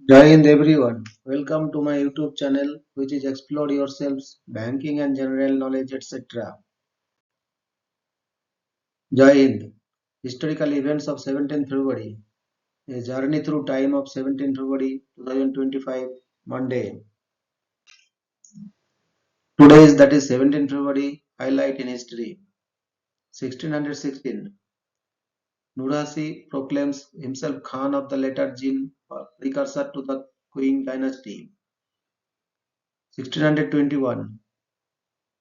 Jai Hind everyone. Welcome to my YouTube channel which is Explore Yourselves, Banking and General Knowledge etc. Jai Hind. Historical events of 17th February. A journey through time of 17th February 2025 Monday. Today is that is 17th February highlight in history. 1616. Nurhaci proclaims himself Khan of the later Jin precursor to the Qing dynasty. 1621.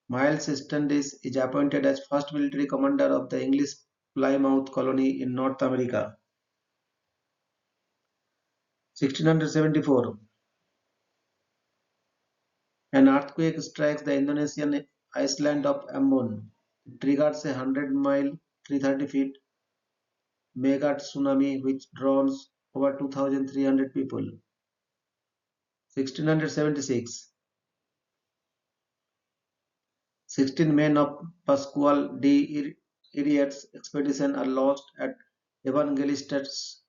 Miles Standish is appointed as first military commander of the English Plymouth colony in North America. 1674. An earthquake strikes the Indonesian island of Ambon. It triggers a 100-mile (330 feet) mega tsunami which drowns over 2,300 people. 1676. 16 men of Pascual de Iriart's expedition are lost at Evangelistas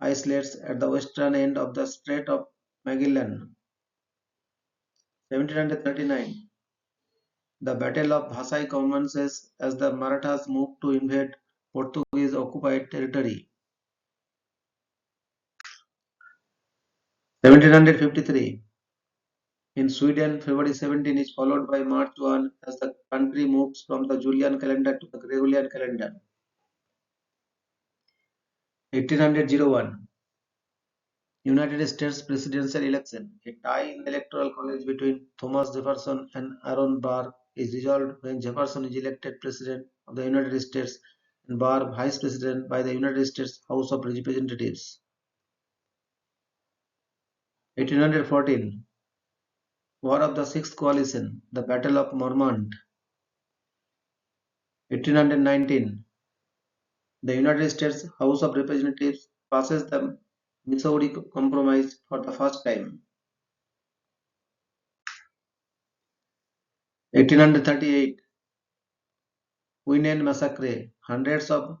Islets at the western end of the Strait of Magellan. 1739. The Battle of Vasai commences as the Marathas move to invade Portuguese occupied territory. 1753. In Sweden, February 17 is followed by March 1 as the country moves from the Julian calendar to the Gregorian calendar. 1801. United States presidential election. A tie in the electoral college between Thomas Jefferson and Aaron Burr is resolved when Jefferson is elected president of the United States and Burr vice president by the United States House of Representatives. 1814. War of the Sixth Coalition, the Battle of Mormont. 1819. The United States House of Representatives passes the Missouri Compromise for the first time. 1838. Quinine Massacre: hundreds of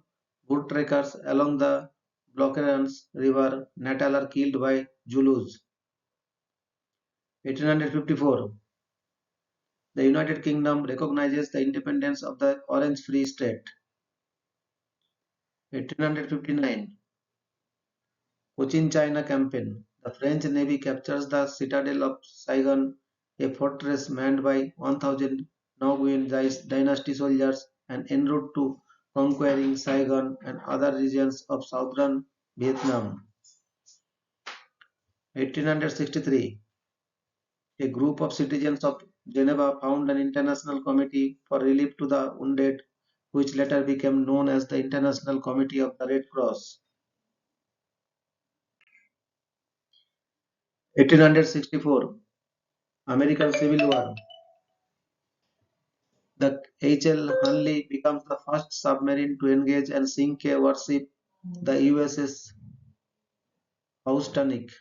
woodtrekkers along the Bloquerans River Natal are killed by Zulus. 1854. The United Kingdom recognizes the independence of the Orange Free State. 1859. Cochin China Campaign. The French Navy captures the citadel of Saigon, a fortress manned by 1,000 Nguyen dynasty soldiers, and en route to conquering Saigon and other regions of southern Vietnam. 1863. A group of citizens of Geneva found an international committee for relief to the wounded, which later became known as the International Committee of the Red Cross. 1864. American Civil War. The H.L. Hunley becomes the first submarine to engage and sink a warship, the USS Housatonic.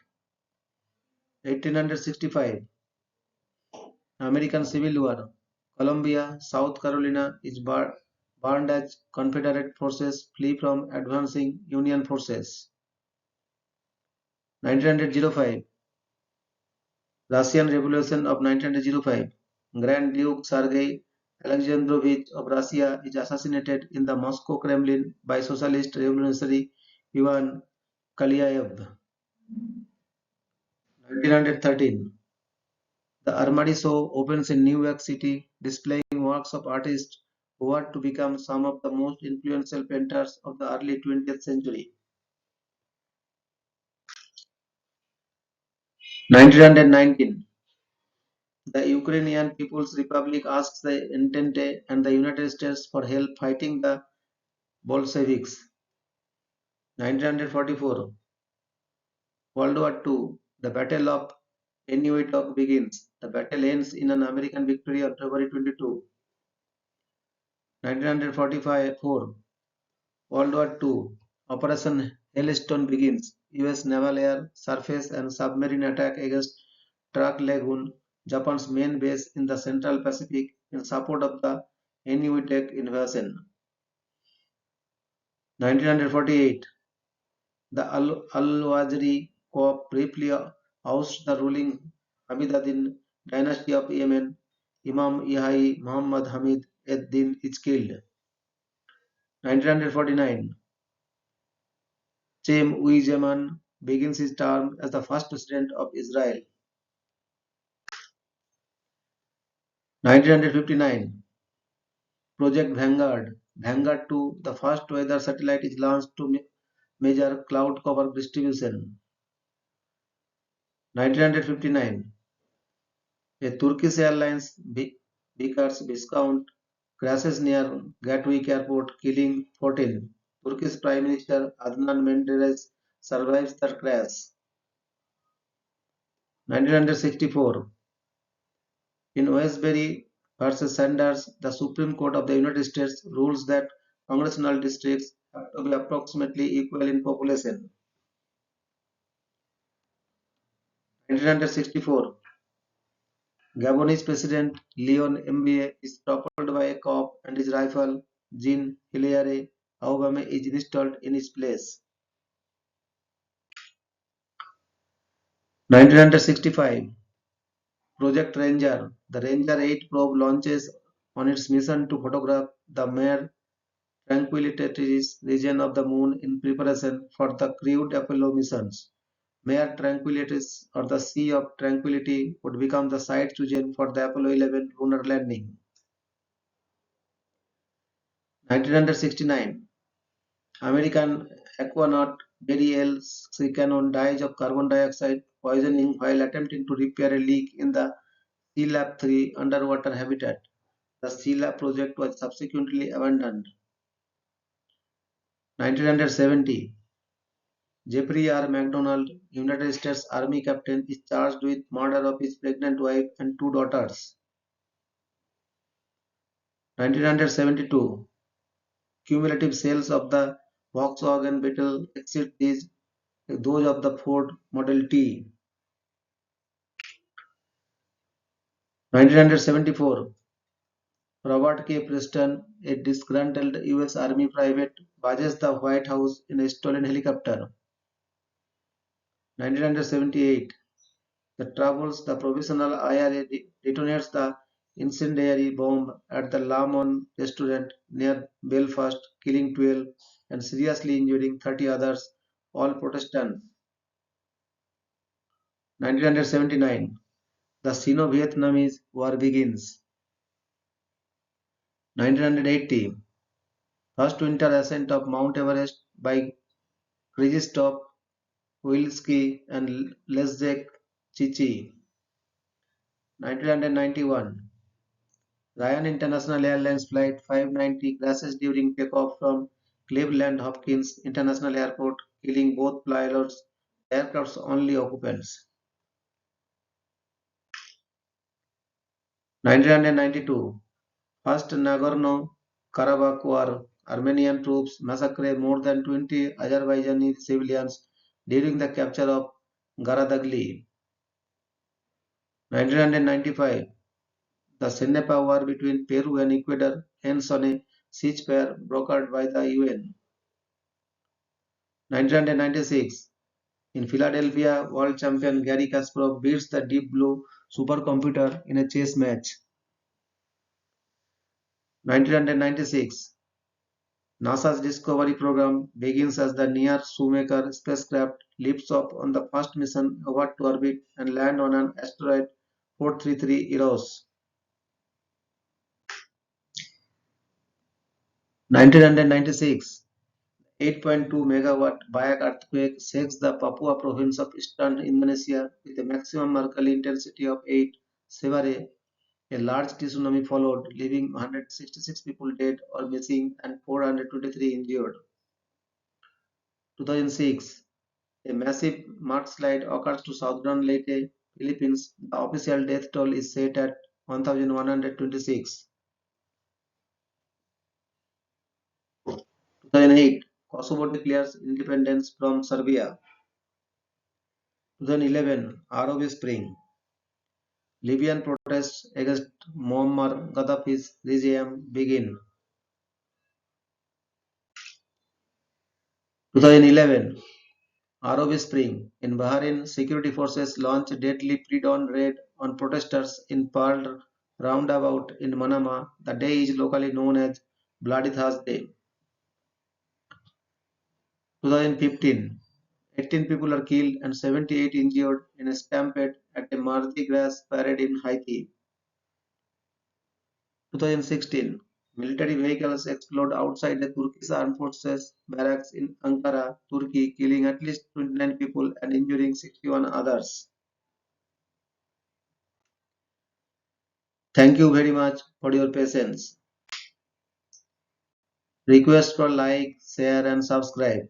1865. American Civil War. Columbia, South Carolina is burned as Confederate forces flee from advancing Union forces. 1905. Russian Revolution of 1905. Grand Duke Sergei Alexandrovich of Russia is assassinated in the Moscow Kremlin by Socialist Revolutionary Ivan Kalyaev. 1913. The Armadi Show opens in New York City, displaying works of artists who are to become some of the most influential painters of the early 20th century. 1919. The Ukrainian People's Republic asks the Entente and the United States for help fighting the Bolsheviks. 1944. World War II. The Battle of Eniwetok begins. The battle ends in an American victory on February 22. 1944. World War II. Operation Hailstone begins. US naval air, surface and submarine attack against Truk Lagoon, Japan's main base in the Central Pacific, in support of the Inuit invasion. 1948. The Al-Waziri coup briefly ousted the ruling Hamidaddin dynasty of Yemen. Imam Yahya Muhammad Hamid ad-Din is killed. 1949, Chaim Weizmann begins his term as the first president of Israel. 1959, Project Vanguard. Vanguard 2, the first weather satellite, is launched to measure cloud cover distribution. 1959, a Turkish Airlines Vickers Viscount crashes near Gatwick Airport, killing 14. Turkish Prime Minister Adnan Menderes survives the crash. 1964, in Westbury versus Sanders, the Supreme Court of the United States rules that congressional districts have to be approximately equal in population. 1964, Gabonese President Leon Mbe is toppled by a cop and his rival, Jean Hilaire Aubame, is installed in his place. 1965, Project Ranger. The Ranger 8 probe launches on its mission to photograph the Mare Tranquillitatis region of the Moon in preparation for the crewed Apollo missions. Mare Tranquillitatis, or the Sea of Tranquility, would become the site chosen for the Apollo 11 lunar landing. 1969, American aquanaut Barry L. Cannon dies of carbon dioxide poisoning while attempting to repair a leak in the Sealab 3 underwater habitat. The Sealab project was subsequently abandoned. 1970, Jeffrey R. McDonald, United States Army captain, is charged with murder of his pregnant wife and two daughters. 1972, cumulative sales of the Volkswagen Beetle exceed those of the Ford Model T. 1974, Robert K. Preston, a disgruntled U.S. Army private, barges the White House in a stolen helicopter. 1978, the Provisional IRA detonates the incendiary bomb at the Lamon restaurant near Belfast, killing 12 and seriously injuring 30 others, all Protestants. 1979, the Sino-Vietnamese War begins. 1980, first winter ascent of Mount Everest by Krzysztof Wilski and Leszek Cici. 1991, Ryan International Airlines Flight 590 crashes during takeoff from Cleveland Hopkins International Airport, killing both pilots, the aircraft's only occupants. 1992, first Nagorno-Karabakh War, Armenian troops massacre more than 20 Azerbaijani civilians during the capture of Garadagli. 1995, the Cenepa War between Peru and Ecuador ends on a ceasefire brokered by the UN. 1996, in Philadelphia, world champion Gary Kasparov beats the Deep Blue supercomputer in a chess match. 1996, NASA's Discovery program begins as the Near Shoemaker spacecraft lifts off on the first mission over to orbit and land on an asteroid 433 Eros. 1996, 8.2 megawatt Bayak earthquake shakes the Papua province of eastern Indonesia with a maximum Mercalli intensity of 8 Severe. A large tsunami followed, leaving 166 people dead or missing and 423 injured. 2006, a massive mudslide occurs to southern Leyte, Philippines. The official death toll is set at 1,126. 2008, Kosovo declares independence from Serbia. 2011, Arab Spring. Libyan protests against Muammar Gaddafi's regime begin. 2011, Arab Spring. In Bahrain, security forces launched deadly pre-dawn raid on protesters in Pearl roundabout in Manama. The day is locally known as Bloody Thursday. 2015. 18 people are killed and 78 injured in a stampede at a Mardi Gras parade in Haiti. 2016. Military vehicles explode outside the Turkish armed forces barracks in Ankara, Turkey, killing at least 29 people and injuring 61 others. Thank you very much for your patience. Request for like, share and subscribe.